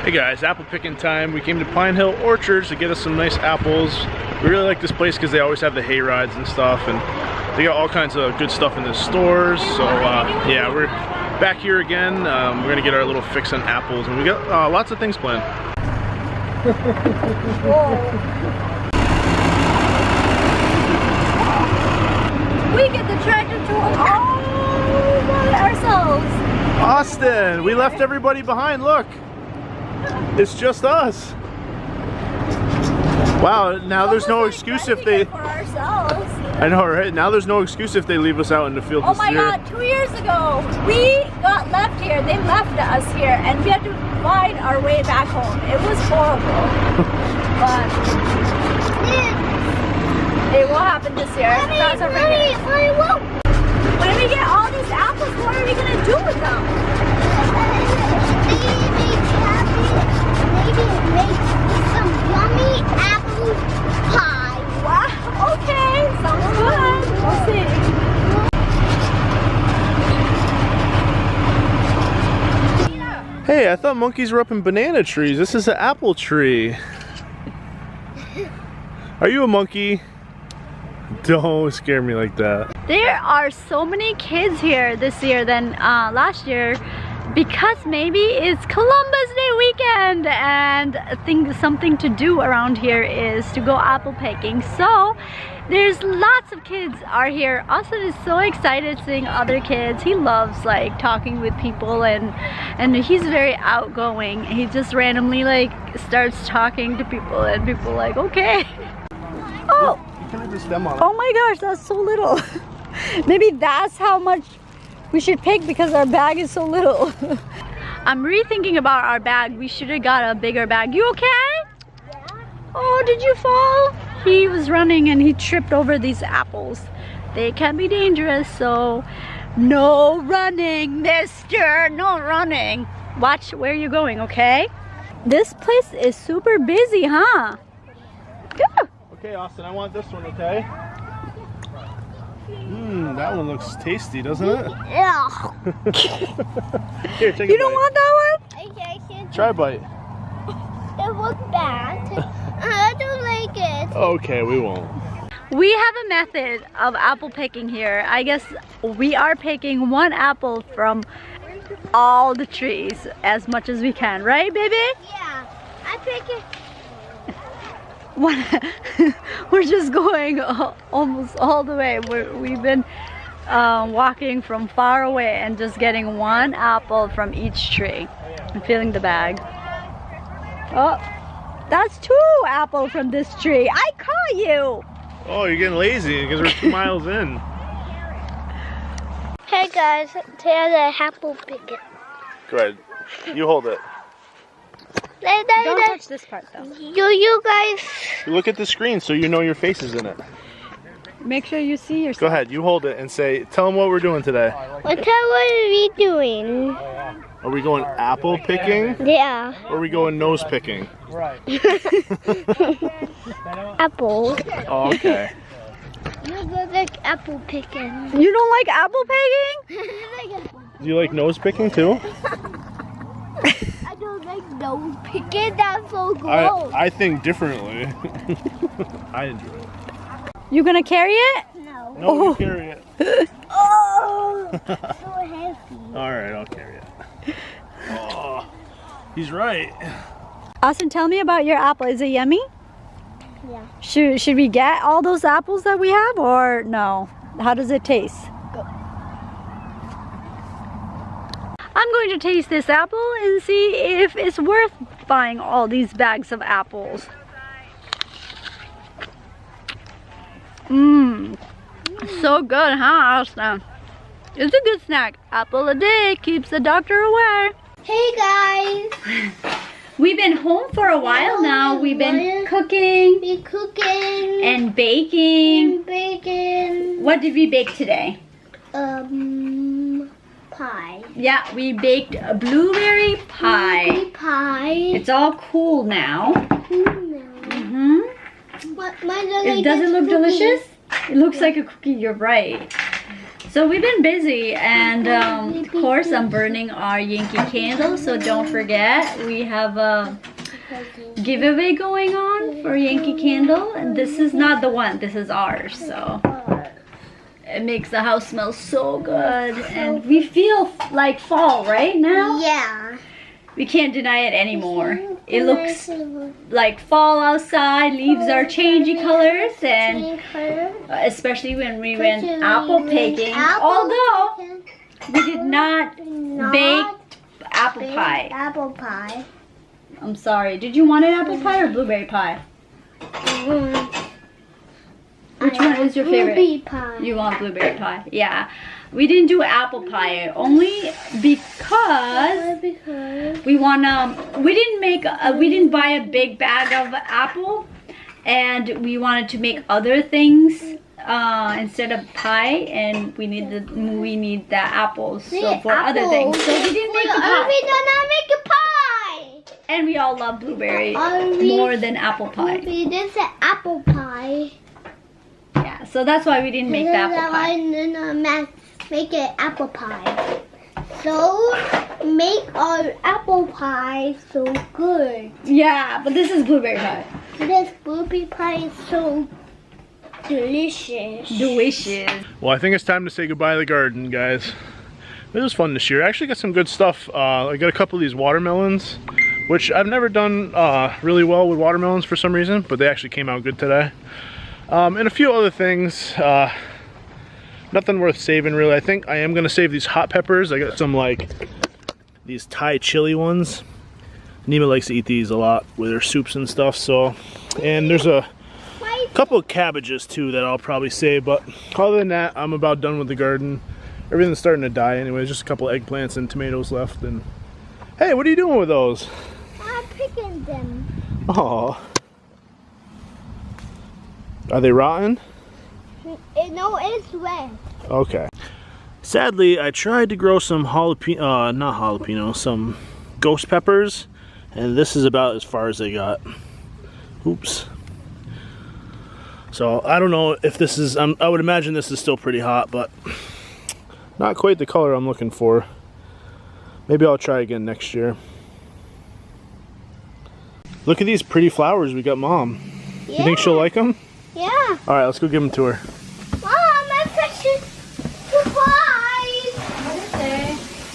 Hey guys, apple picking time. We came to Pine Hill Orchards to get us some nice apples. We really like this place because they always have the hay rides and stuff, and they got all kinds of good stuff in the stores. So yeah, we're back here again. We're gonna get our little fix on apples, and we got lots of things planned. We get the tractor tour all by ourselves. Austin, we left everybody behind. Look, it's just us. Wow, now there's no excuse if they... For ourselves. I know, right? Now there's no excuse if they leave us out in the field. Oh my God, 2 years ago, we got left here. They left us here, and we had to find our way back home. It was horrible. But it will happen this year. That's our when we get all these apples, what are we going to do with them? Maybe make some yummy apple pie. Wow, okay, sounds good. We'll see. Hey, I thought monkeys were up in banana trees. This is an apple tree. Are you a monkey? Don't scare me like that. There are so many kids here this year than last year, because maybe it's Columbus Day weekend, and I think something to do around here is to go apple picking. So there's lots of kids are here. Austin is so excited seeing other kids. He loves like talking with people, and he's very outgoing. He just randomly like starts talking to people, and people are like, okay. Oh, oh my gosh, that's so little. Maybe that's how much we should pick because our bag is so little. I'm rethinking about our bag. We should have got a bigger bag. You okay? Yeah. Oh, did you fall? He was running and he tripped over these apples. They can be dangerous, so no running, mister. No running. Watch where you're going, okay? This place is super busy, huh? Yeah. Okay, Austin, I want this one, okay? That one looks tasty, doesn't it? Yeah. Here, take You a don't bite. want that one? I can't. Try a bite. It looks bad. I don't like it. Okay, we won't. We have a method of apple picking here. I guess we are picking one apple from all the trees as much as we can, right, baby? Yeah. I pick it. We're just going almost all the way. We've been walking from far away and just getting one apple from each tree and filling the bag. Oh, that's 2 apples from this tree. I caught you. Oh, you're getting lazy because we're 2 miles in. Hey guys, here's a apple picker. Go ahead. You hold it. Don't touch this part though. You guys. Look at the screen so you know your face is in it. Make sure you see yourself. Go ahead, you hold it and say, tell them what we're doing today. What are we doing? Are we going apple picking? Yeah. Or are we going nose picking? Apple. Oh, okay. You go like apple picking. You don't like apple picking? Do you like nose picking too? I don't like nose picking. That's so gross. I think differently. I enjoy it. You gonna carry it? No. No, you carry it. Oh, so heavy. All right, I'll carry it. Oh, he's right. Austin, tell me about your apple. Is it yummy? Yeah. Should we get all those apples that we have, or no? How does it taste? I'm going to taste this apple and see if it's worth buying all these bags of apples. So good, huh, Austin? It's a good snack. Apple a day keeps the doctor away. Hey guys. We've been home for a while now. We've been cooking We cooking and baking. and baking. What did we bake today? Pie. Yeah, we baked a blueberry pie. Pie. It's all cool now. Mm-hmm. What, mine Does it look delicious? It looks like a cookie, you're right. So So we've been busy, and of course I'm burning our Yankee candle, so don't forget we have a giveaway going on for Yankee candle, and this is not the one, this is ours, so it makes the house smell so good, and we feel like fall right now. Yeah. We can't deny it anymore. It looks like fall outside, leaves are changing colors, and especially when we went apple picking, although we did not bake apple pie. Apple pie. I'm sorry, did you want an apple pie or blueberry pie? Which one is your favorite? Blueberry pie. You want blueberry pie? Yeah. We didn't do apple pie only because we we didn't buy a big bag of apple, and we wanted to make other things instead of pie, and we need the apples so for other things. So we didn't make a pie. We did not make a pie. And we all love blueberry more than apple pie. We did the apple pie. Yeah, so that's why we didn't make the apple pie. Make an apple pie. So make our apple pie so good. Yeah, but this is blueberry pie. This blueberry pie is so delicious. Delicious. Well, I think it's time to say goodbye to the garden, guys. It was fun this year. I actually got some good stuff. I got a couple of these watermelons, which I've never done really well with watermelons for some reason, but they actually came out good today. And a few other things. Nothing worth saving, really. I think I am going to save these hot peppers. I got some, like, these Thai chili ones. Nima likes to eat these a lot with her soups and stuff, so. And there's a couple of cabbages, too, that I'll probably save. But other than that, I'm about done with the garden. Everything's starting to die anyway. Just a couple of eggplants and tomatoes left. And hey, what are you doing with those? I'm picking them. Oh. Are they rotten? No, it's red. Okay. Sadly, I tried to grow some some ghost peppers, and this is about as far as they got. Oops. So I don't know if this is, I would imagine this is still pretty hot, but not quite the color I'm looking for. Maybe I'll try again next year. Look at these pretty flowers we got, Mom. Yeah. You think she'll like them? Yeah. All right, let's go give them to her. Mom, I pictured supplies. What is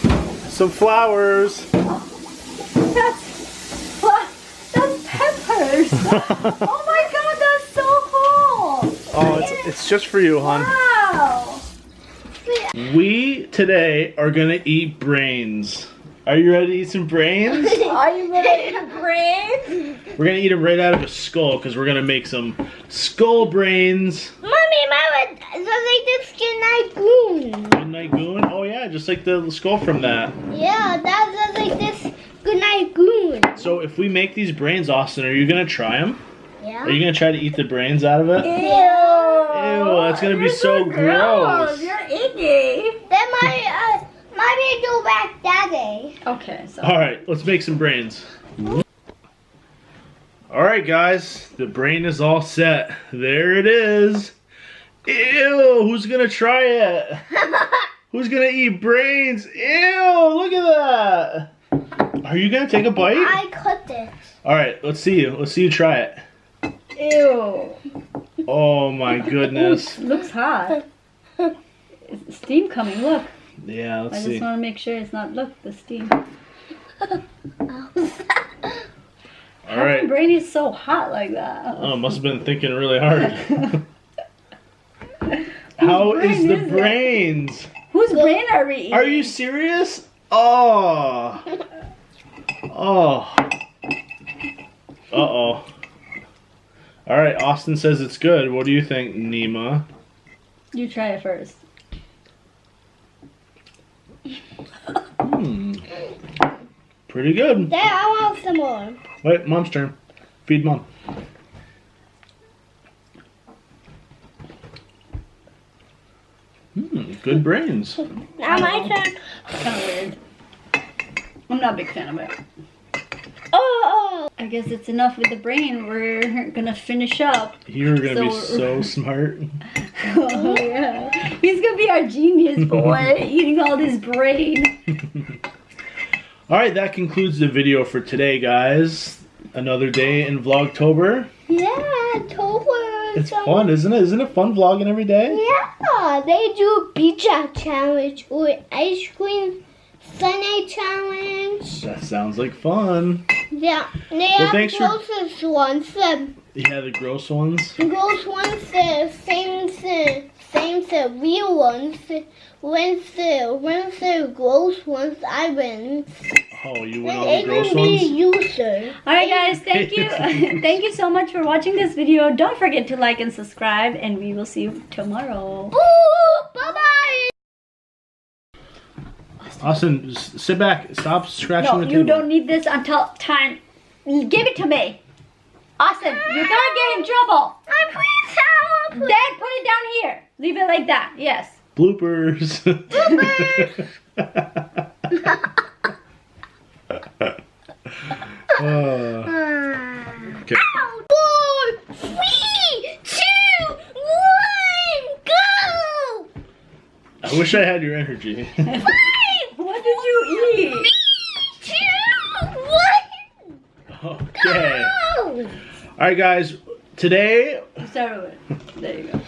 it? Some flowers. That's peppers. Oh my god, that's so cool. Oh, it's just for you, hon. Wow. We today are gonna eat brains. Are you ready to eat some brains? Are you ready to brain? We're gonna eat them right out of a skull because we're gonna make some skull brains. Mommy, Mama, so like this good night goon. Good night goon? Oh yeah, just like the skull from that. Yeah, that's like this good night goon. So if we make these brains, Austin, are you gonna try them? Yeah. Are you gonna try to eat the brains out of it? Ew. Ew, that's gonna be so gross. You're icky. Then mommy go back daddy. Okay, so. All right, let's make some brains. All right, guys, the brain is all set. There it is. Ew, who's gonna try it? Who's gonna eat brains? Ew, look at that. Are you gonna take a bite? I cut this. All right, let's see you. Let's see you try it. Ew. Oh my goodness. Looks hot. Is steam coming? Look. Yeah, let's I see. just want to make sure it's not. Look, the steam. All right. My brain is so hot like that. Oh, must have been thinking really hard. How is the brains? Whose brain are we eating? Are you serious? Oh. Oh. Uh-oh. All right, Austin says it's good. What do you think, Nima? You try it first. Pretty good. Dad, I want some more. Wait, Mom's turn. Feed Mom. Good brains. Now my turn. Kind of weird. I'm not a big fan of it. Oh. I guess it's enough with the brain. We're gonna finish up. You're gonna be so smart. Oh yeah. He's gonna be our genius boy, eating all this brain. Alright, that concludes the video for today, guys. Another day in Vlogtober. Yeah, October. It's fun, isn't it? Isn't it fun vlogging every day? Yeah, they do a beach out challenge or ice cream sundae challenge. That sounds like fun. Yeah, they have thanks for- grossest ones. Yeah, the gross ones. The gross ones, the same the real ones. When's the gross ones, I win. Oh, you went And all the gross can be a ones? user. Alright guys, thank you. Thank you so much for watching this video. Don't forget to like and subscribe, and we will see you tomorrow. Ooh, bye-bye. Austin, just sit back. Stop scratching No, the table. you don't need this until time. Give it to me. Austin, you're gonna get in trouble. I'm please help. Then put it down here. Leave it like that. Yes. Bloopers. Okay. 4, 3, 2, 1, go! I wish I had your energy. 5, What did you eat? 2, 1, Okay. go! Alright, guys. Today. Start over. There you go.